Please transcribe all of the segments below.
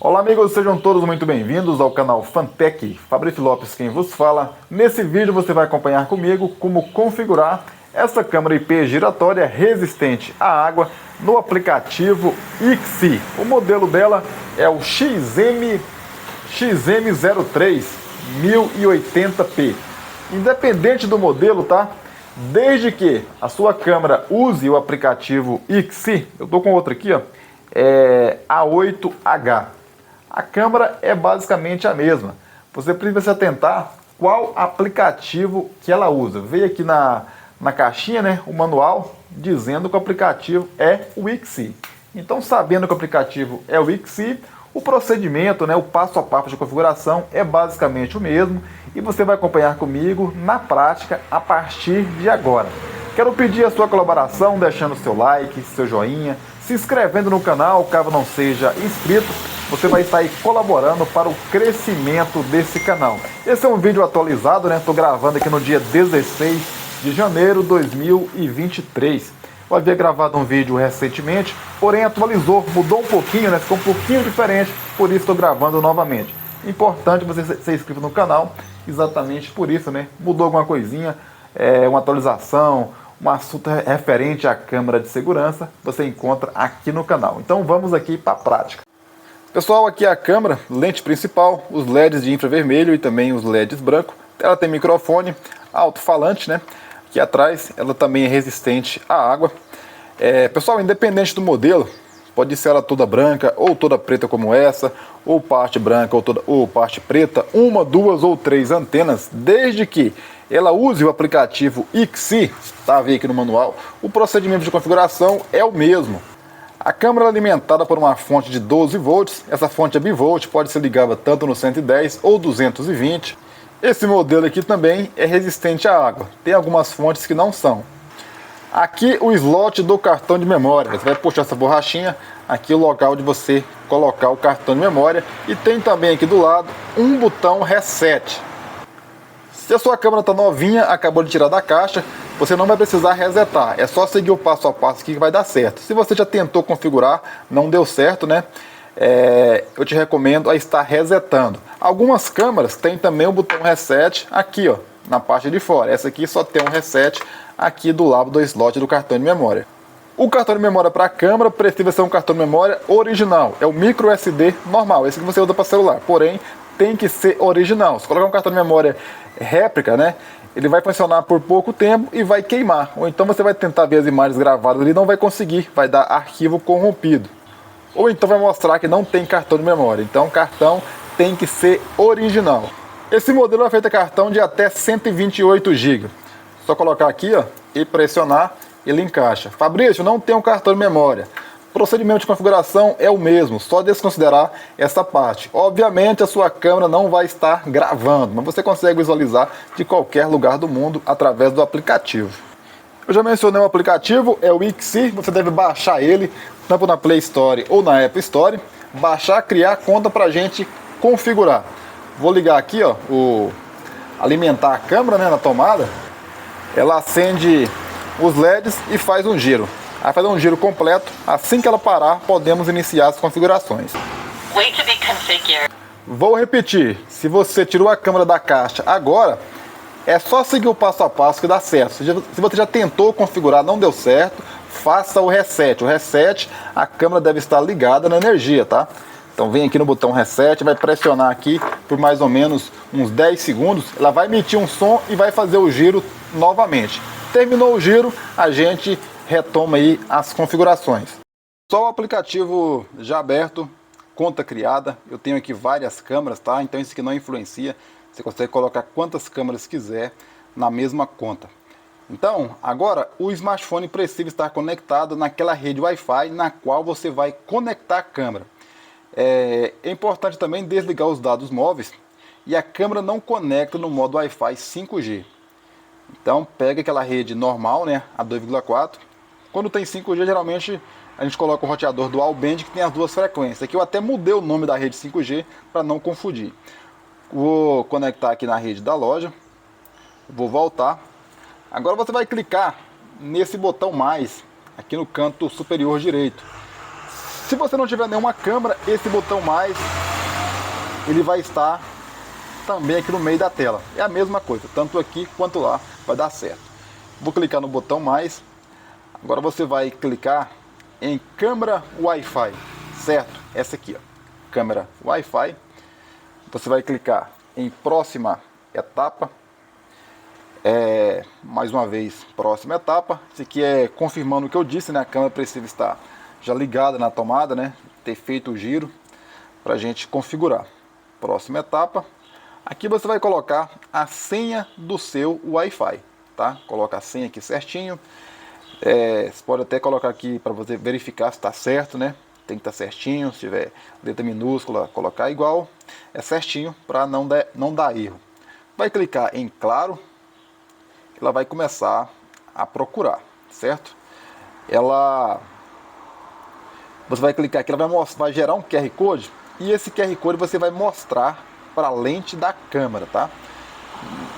Olá amigos, sejam todos muito bem-vindos ao canal Fantech, Fabrício Lopes quem vos fala. Nesse vídeo você vai acompanhar comigo como configurar essa câmera IP giratória resistente à água no aplicativo IXI. O modelo dela é o XM03 1080p. Independente do modelo, tá? Desde que a sua câmera use o aplicativo IXI, eu tô com outra aqui, ó, A8H. A câmera é basicamente a mesma. Você precisa se atentar qual aplicativo que ela usa. Veio aqui na caixinha, né, o manual dizendo que o aplicativo é o IXI. Então, sabendo que o aplicativo é o IXI, o procedimento, né, o passo a passo de configuração é basicamente o mesmo e você vai acompanhar comigo na prática a partir de agora. Quero pedir a sua colaboração deixando seu like, seu joinha, se inscrevendo no canal caso não seja inscrito. Você vai estar aí colaborando para o crescimento desse canal. Esse é um vídeo atualizado, né? Estou gravando aqui no dia 16 de janeiro de 2023. Eu havia gravado um vídeo recentemente, porém atualizou, mudou um pouquinho, né? Ficou um pouquinho diferente, por isso estou gravando novamente. Importante você ser inscrito no canal, exatamente por isso, né? Mudou alguma coisinha, uma atualização, um assunto referente à câmera de segurança, você encontra aqui no canal. Então vamos aqui para a prática. Pessoal, aqui é a câmera, lente principal, os LEDs de infravermelho e também os LEDs branco. Ela tem microfone, alto-falante, né? Aqui atrás ela também é resistente à água. Pessoal, independente do modelo, pode ser ela toda branca ou toda preta como essa, ou parte branca ou parte preta, uma, duas ou três antenas, desde que ela use o aplicativo IXI, tá? Vê aqui no manual, o procedimento de configuração é o mesmo. A câmera é alimentada por uma fonte de 12 volts, essa fonte é bivolt, pode ser ligada tanto no 110 ou 220. Esse modelo aqui também é resistente à água, tem algumas fontes que não são. Aqui o slot do cartão de memória, você vai puxar essa borrachinha, aqui o local de você colocar o cartão de memória, e tem também aqui do lado um botão reset. Se a sua câmera está novinha, acabou de tirar da caixa, você não vai precisar resetar, é só seguir o passo a passo que vai dar certo. Se você já tentou configurar, não deu certo, né? Eu te recomendo a estar resetando. Algumas câmeras têm também o botão reset aqui, ó, na parte de fora. Essa aqui só tem um reset aqui do lado do slot do cartão de memória. O cartão de memória para a câmera precisa ser um cartão de memória original, é o micro SD normal, esse que você usa para celular, porém tem que ser original. Se colocar um cartão de memória réplica, né, ele vai funcionar por pouco tempo e vai queimar. Ou então você vai tentar ver as imagens gravadas ali e não vai conseguir, vai dar arquivo corrompido. Ou então vai mostrar que não tem cartão de memória. Então o cartão tem que ser original. Esse modelo é feito a cartão de até 128 GB. Só colocar aqui, ó, e pressionar, ele encaixa. Fabrício, não tem um cartão de memória. O procedimento de configuração é o mesmo, só desconsiderar essa parte. Obviamente a sua câmera não vai estar gravando, mas você consegue visualizar de qualquer lugar do mundo através do aplicativo. Eu já mencionei o aplicativo, é o IXI, você deve baixar ele, tanto na Play Store ou na App Store. Baixar, criar conta pra gente configurar. Vou ligar aqui, ó, alimentar a câmera, né, na tomada. Ela acende os LEDs e faz um giro. Vai fazer um giro completo. Assim que ela parar, podemos iniciar as configurações. Vou repetir. Se você tirou a câmera da caixa agora, é só seguir o passo a passo que dá certo. Se você já tentou configurar, não deu certo, faça o reset. O reset, a câmera deve estar ligada na energia, tá? Então vem aqui no botão reset, vai pressionar aqui por mais ou menos uns 10 segundos. Ela vai emitir um som e vai fazer o giro novamente. Terminou o giro, a gente retoma aí as configurações. Só o aplicativo já aberto, conta criada. Eu tenho aqui várias câmeras, tá? Então isso aqui não influencia. Você consegue colocar quantas câmeras quiser na mesma conta. Então, agora o smartphone precisa estar conectado naquela rede Wi-Fi na qual você vai conectar a câmera. É importante também desligar os dados móveis e a câmera não conecta no modo Wi-Fi 5G. Então pega aquela rede normal, né, a 2,4. Quando tem 5G, geralmente a gente coloca o roteador dual band que tem as duas frequências. Aqui eu até mudei o nome da rede 5G para não confundir. Vou conectar aqui na rede da loja. Vou voltar. Agora você vai clicar nesse botão mais aqui no canto superior direito. Se você não tiver nenhuma câmera, esse botão mais, ele vai estar também aqui no meio da tela. É a mesma coisa, tanto aqui quanto lá vai dar certo. Vou clicar no botão mais. Agora você vai clicar em câmera Wi-Fi, certo? Essa aqui, ó, câmera Wi-Fi. Você vai clicar em próxima etapa. Mais uma vez, próxima etapa. Isso aqui é confirmando o que eu disse, né? A câmera precisa estar já ligada na tomada, né? Ter feito o giro para a gente configurar. Próxima etapa. Aqui você vai colocar a senha do seu Wi-Fi, tá? Coloca a senha aqui certinho. Você pode até colocar aqui para você verificar se está certo, né? Tem que estar certinho. Se tiver letra minúscula, colocar igual. É certinho para não dar erro. Vai clicar em claro. Ela vai começar a procurar, certo? Você vai clicar aqui, ela vai gerar um QR Code. E esse QR Code você vai mostrar para a lente da câmera, tá?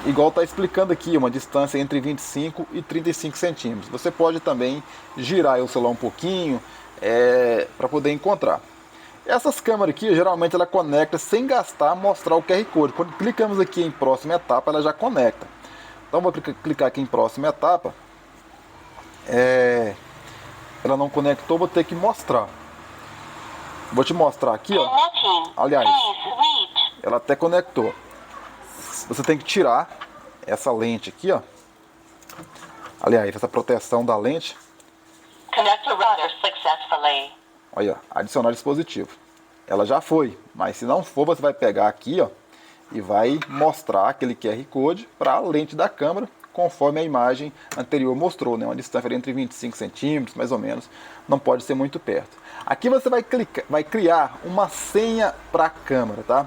Igual está explicando aqui, uma distância entre 25 e 35 centímetros. Você pode também girar o celular um pouquinho para poder encontrar. Essas câmeras aqui, geralmente ela conecta sem gastar mostrar o QR Code. Quando clicamos aqui em próxima etapa, ela já conecta. Então vou clicar aqui em próxima etapa. Ela não conectou, vou ter que mostrar. Vou te mostrar aqui, ó. Aliás, ela até conectou. Você tem que tirar essa lente aqui, ó. Aliás, essa proteção da lente. Connect the router successfully. Olha, adicionar dispositivo. Ela já foi, mas se não for, você vai pegar aqui, ó, e vai mostrar aquele QR Code para a lente da câmera, conforme a imagem anterior mostrou, né? Uma distância entre 25 centímetros, mais ou menos, não pode ser muito perto. Aqui você vai criar uma senha para a câmera, tá?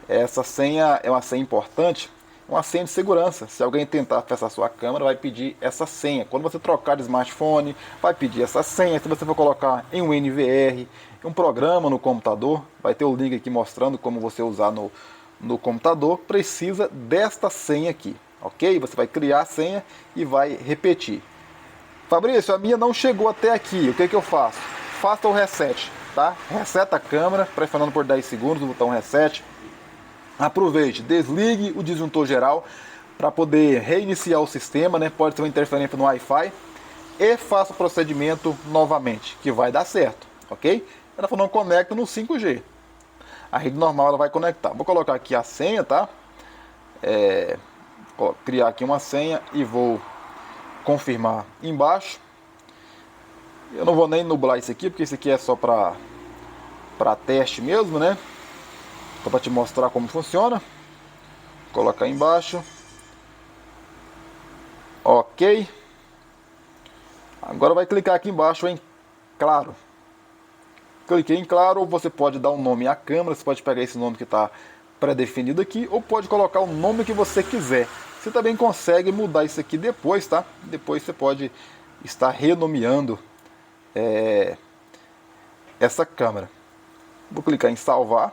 Essa senha é uma senha importante, uma senha de segurança. Se alguém tentar acessar a sua câmera, vai pedir essa senha. Quando você trocar de smartphone, vai pedir essa senha. Se você for colocar em um NVR, um programa no computador, vai ter o link aqui mostrando como você usar no computador, precisa desta senha aqui, ok? Você vai criar a senha e vai repetir. Fabrício, a minha não chegou até aqui, o que eu faço? Faça o reset, tá? Reseta a câmera, pressionando por 10 segundos o botão reset. Aproveite, desligue o disjuntor geral para poder reiniciar o sistema, né? Pode ter uma interferência no Wi-Fi. E faça o procedimento novamente, que vai dar certo, ok? Ela falou, não conecta no 5G. A rede normal ela vai conectar. Vou colocar aqui a senha, tá? Vou criar aqui uma senha e vou confirmar embaixo. Eu não vou nem nublar isso aqui, porque isso aqui é só para teste mesmo, né? Só para te mostrar como funciona. Vou colocar embaixo. Ok. Agora vai clicar aqui embaixo em claro. Cliquei em claro, você pode dar um nome à câmera, você pode pegar esse nome que está pré-definido aqui, ou pode colocar o nome que você quiser. Você também consegue mudar isso aqui depois, tá? Depois você pode estar renomeando essa câmera. Vou clicar em salvar.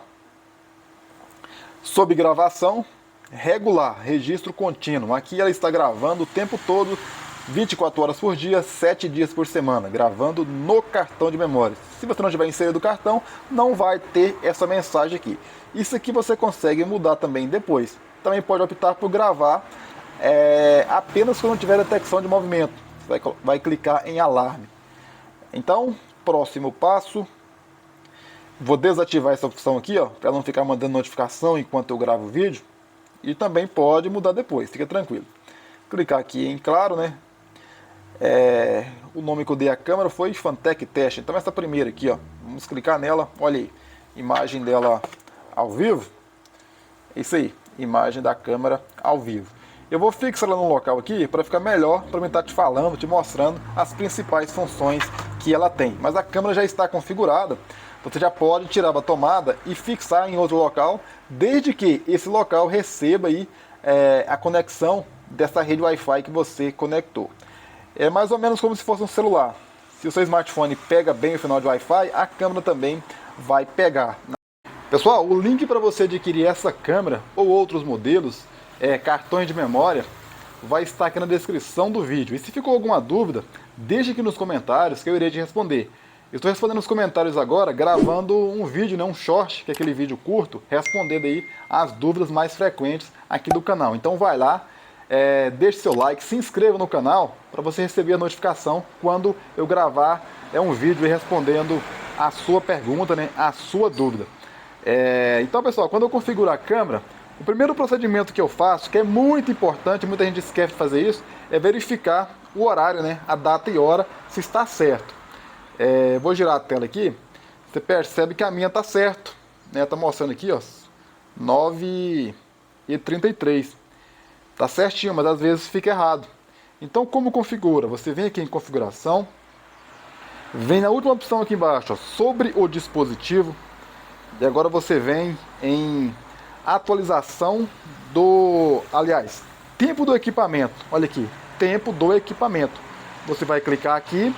Sob gravação, regular, registro contínuo. Aqui ela está gravando o tempo todo, 24 horas por dia, 7 dias por semana, gravando no cartão de memória. Se você não tiver inserido o cartão, não vai ter essa mensagem aqui. Isso aqui você consegue mudar também depois. Também pode optar por gravar apenas quando tiver detecção de movimento. Você vai clicar em alarme. Então, próximo passo, vou desativar essa opção aqui, ó, para não ficar mandando notificação enquanto eu gravo o vídeo. E também pode mudar depois, fica tranquilo. Clicar aqui em claro, né? O nome que eu dei à câmera foi Fantech Test. Então essa primeira aqui, ó, vamos clicar nela. Olha aí, imagem dela ao vivo. Isso aí, imagem da câmera ao vivo. Eu vou fixar ela no local aqui para ficar melhor, para mim estar te falando, te mostrando as principais funções que ela tem. Mas a câmera já está configurada. Você já pode tirar da tomada e fixar em outro local, desde que esse local receba aí, a conexão dessa rede Wi-Fi que você conectou. É mais ou menos como se fosse um celular. Se o seu smartphone pega bem o sinal de Wi-Fi, a câmera também vai pegar. Pessoal, o link para você adquirir essa câmera ou outros modelos, cartões de memória, vai estar aqui na descrição do vídeo. E se ficou alguma dúvida, deixe aqui nos comentários que eu irei te responder. Estou respondendo nos comentários agora, gravando um vídeo, né, um short, que é aquele vídeo curto, respondendo aí as dúvidas mais frequentes aqui do canal. Então vai lá, deixe seu like, se inscreva no canal para você receber a notificação quando eu gravar um vídeo respondendo a sua pergunta, né, a sua dúvida. Então, pessoal, quando eu configuro a câmera, o primeiro procedimento que eu faço, que é muito importante, muita gente esquece de fazer isso, é verificar o horário, né, a data e hora, se está certo. Vou girar a tela aqui, você percebe que a minha está certo, né, tá mostrando aqui, ó, 9h33, tá certinho, mas às vezes fica errado. Então, como configura? Você vem aqui em configuração, vem na última opção aqui embaixo, ó, sobre o dispositivo, e agora você vem em atualização tempo do equipamento. Olha aqui, tempo do equipamento. Você vai clicar aqui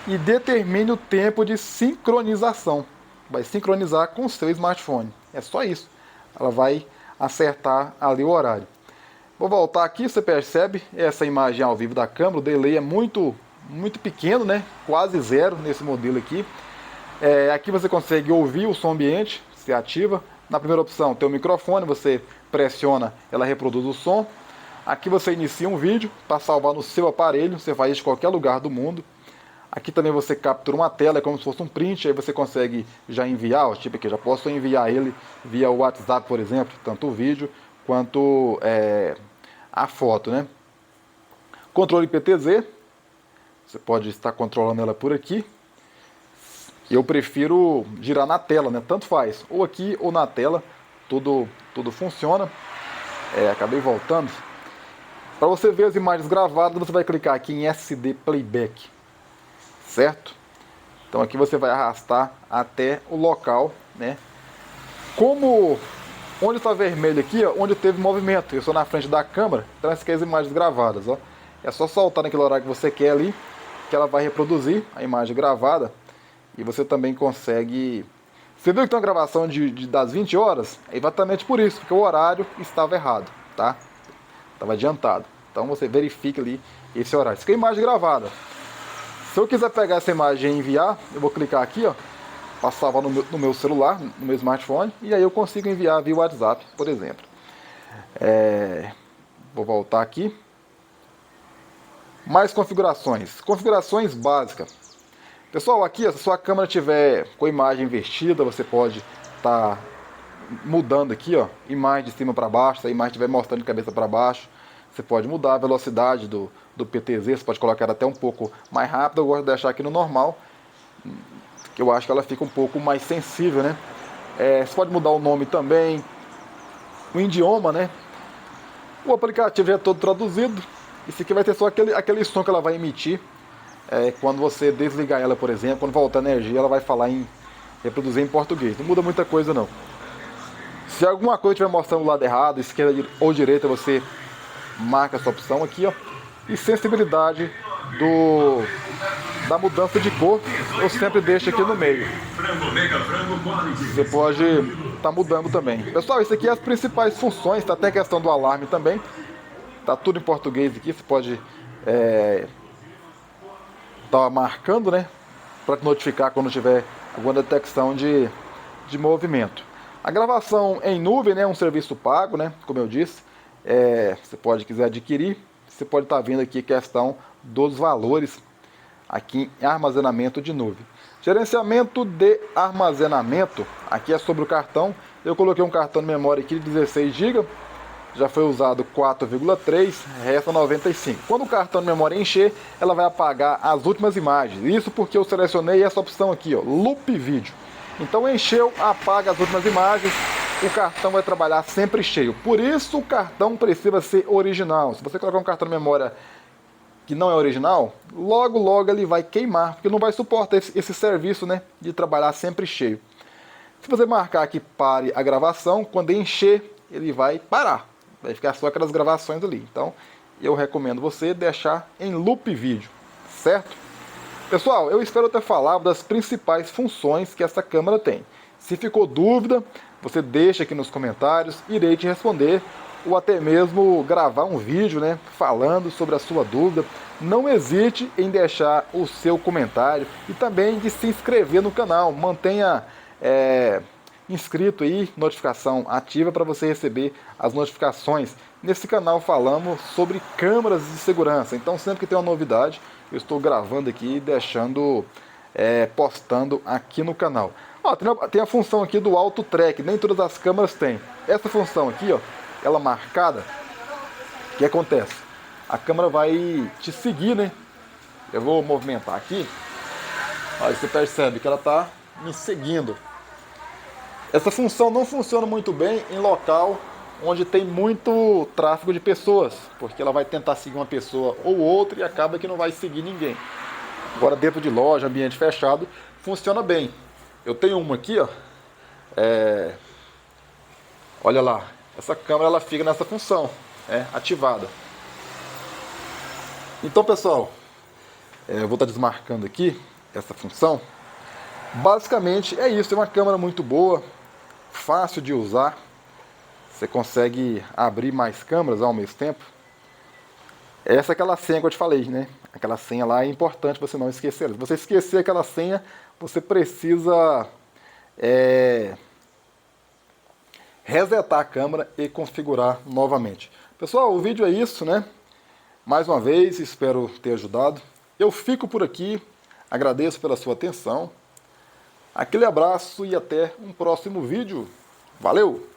e determine o tempo de sincronização. Vai sincronizar com o seu smartphone. É só isso. Ela vai acertar ali o horário. Vou voltar aqui, você percebe essa imagem ao vivo da câmera. O delay é muito pequeno, né? Quase zero nesse modelo aqui. Aqui você consegue ouvir o som ambiente, se ativa. Na primeira opção tem o microfone, você pressiona, ela reproduz o som. Aqui você inicia um vídeo para salvar no seu aparelho, você faz isso de qualquer lugar do mundo. Aqui também você captura uma tela, é como se fosse um print, aí você consegue já enviar, ó, tipo aqui, já posso enviar ele via WhatsApp, por exemplo, tanto o vídeo quanto a foto, né? Controle PTZ, você pode estar controlando ela por aqui. Eu prefiro girar na tela, né? Tanto faz, ou aqui ou na tela, tudo funciona. Acabei voltando. Para você ver as imagens gravadas, você vai clicar aqui em SD Playback. Certo? Então aqui você vai arrastar até o local, né? Onde está vermelho aqui, ó, onde teve movimento, eu estou na frente da câmera, então essas aqui são as imagens gravadas, ó. É só soltar naquele horário que você quer ali, que ela vai reproduzir a imagem gravada, e você também consegue... Você viu que tem uma gravação das 20 horas? É exatamente por isso, porque o horário estava errado, tá? Estava adiantado. Então você verifica ali esse horário. Isso aqui é a imagem gravada. Se eu quiser pegar essa imagem e enviar, eu vou clicar aqui, ó, para salvar no meu celular, no meu smartphone, e aí eu consigo enviar via WhatsApp, por exemplo. Vou voltar aqui. Mais configurações. Configurações básicas. Pessoal, aqui, ó, se a sua câmera tiver com a imagem invertida, você pode estar mudando aqui, ó, imagem de cima para baixo. Se a imagem estiver mostrando de cabeça para baixo, você pode mudar a velocidade do PTZ, você pode colocar ela até um pouco mais rápido. Eu gosto de deixar aqui no normal, que eu acho que ela fica um pouco mais sensível, né? Você pode mudar o nome também, o idioma, né? O aplicativo já é todo traduzido. Isso aqui vai ter só aquele som que ela vai emitir. Quando você desligar ela, por exemplo, quando voltar a energia, ela vai falar reproduzir em português. Não muda muita coisa, não. Se alguma coisa estiver mostrando o lado errado, esquerda ou direita, você marca essa opção aqui, ó. E sensibilidade da mudança de cor, eu sempre deixo aqui no meio. Você pode estar mudando também. Pessoal, isso aqui é as principais funções, tá até a questão do alarme também. Tá tudo em português aqui, você pode estar marcando, né? Para te notificar quando tiver alguma detecção de movimento. A gravação em nuvem, né? É um serviço pago, né? Como eu disse. Você pode quiser adquirir, você pode estar vendo aqui a questão dos valores aqui em armazenamento de nuvem. Gerenciamento de armazenamento, aqui é sobre o cartão. Eu coloquei um cartão de memória aqui de 16 GB, já foi usado 4,3, resta 95. Quando o cartão de memória encher, ela vai apagar as últimas imagens. Isso porque eu selecionei essa opção aqui, ó, Loop Vídeo. Então encheu, apaga as últimas imagens. O cartão vai trabalhar sempre cheio. Por isso o cartão precisa ser original. Se você colocar um cartão de memória que não é original, logo ele vai queimar, porque não vai suportar esse serviço, né, de trabalhar sempre cheio. Se você marcar aqui pare a gravação, quando encher, ele vai parar. Vai ficar só aquelas gravações ali. Então, eu recomendo você deixar em loop vídeo, certo? Pessoal, eu espero ter falado das principais funções que essa câmera tem. Se ficou dúvida, você deixa aqui nos comentários, irei te responder ou até mesmo gravar um vídeo, né, falando sobre a sua dúvida. Não hesite em deixar o seu comentário e também de se inscrever no canal. Mantenha inscrito aí, notificação ativa para você receber as notificações. Nesse canal falamos sobre câmeras de segurança, então sempre que tem uma novidade eu estou gravando aqui e deixando, postando aqui no canal. Ó, tem a função aqui do Auto Track, nem todas as câmeras têm. Essa função aqui, ó, ela marcada, o que acontece? A câmera vai te seguir, né? Eu vou movimentar aqui, aí você percebe que ela está me seguindo. Essa função não funciona muito bem em local onde tem muito tráfego de pessoas, porque ela vai tentar seguir uma pessoa ou outra e acaba que não vai seguir ninguém. Agora dentro de loja, ambiente fechado, funciona bem. Eu tenho uma aqui, ó. Olha lá, essa câmera ela fica nessa função, ativada. Então, pessoal, eu vou estar desmarcando aqui essa função. Basicamente é isso, é uma câmera muito boa, fácil de usar. Você consegue abrir mais câmeras ao mesmo tempo. Essa é aquela senha que eu te falei, né? Aquela senha lá é importante você não esquecer. Se você esquecer aquela senha, você precisa resetar a câmera e configurar novamente. Pessoal, o vídeo é isso, né? Mais uma vez, espero ter ajudado. Eu fico por aqui, agradeço pela sua atenção. Aquele abraço e até um próximo vídeo. Valeu!